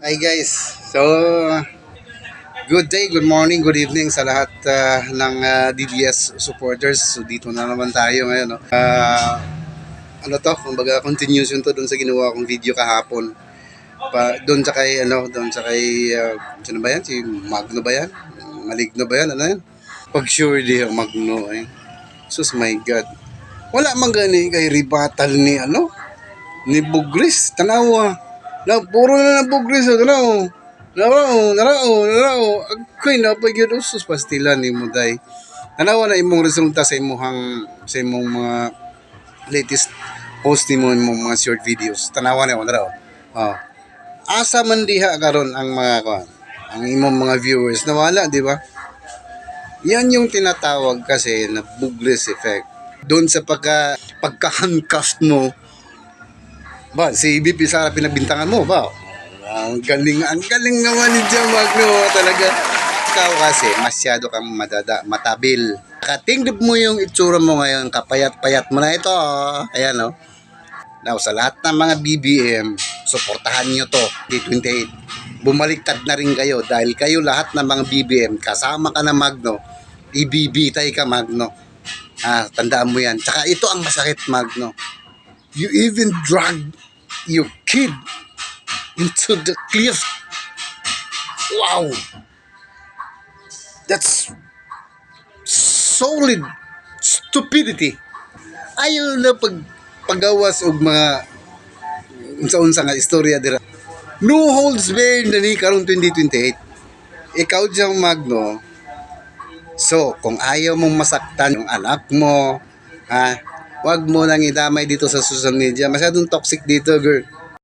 Hi guys. So, good day, good morning, good evening sa lahat ng DDS supporters. So dito na naman tayo ngayon, no. Ano to, kumbaga continuation to doon sa ginawa kong video kahapon. Doon sa kay doon sa kay sino ba yan? Si Magno ba yan? Maligno ba yan? Ano yan? Pag sure di ang Magno eh. Sus my God. Wala man gani kay ribatal ni Bugris, tanawa. Na puro na Bugris, tanawa. Narao. Agkoy na pa gyud usos pastilan ni mo day. Tanawa na imong resulta sa imong mga latest post nimo imong mga short videos. Tanawa na mo narao. Oh. Asa man diha karon ang ang imong mga viewers nawala, di ba? Yan yung tinatawag kasi na Bugris effect. Doon sa pagka-handcuffed mo, ba, si BP Sara pinagbintangan mo ba? Ang galing naman ni Jam Magno talaga. Ikaw kasi masyado kang matabil. Katingdip mo yung itsura mo ngayon, kapayat-payat mo na ito. Ayan no. Now, sa lahat ng mga BBM, suportahan nyo to, D28. Bumaliktad na rin kayo dahil kayo lahat ng mga BBM, kasama ka na Magno, ibibitay ka Magno. Tandaan mo yan. Tsaka ito ang masakit Magno. You even drag your kid into the cliff. Wow! That's solid stupidity. Ayaw na paggawas og mga unsa-unsa nga istorya dira. No holds barred na ni karong 2028. Ikaw diyang Magno. So, kung ayaw mong masaktan yung anak mo, wag mo nang idamay dito sa social media. Masyadong toxic dito, girl.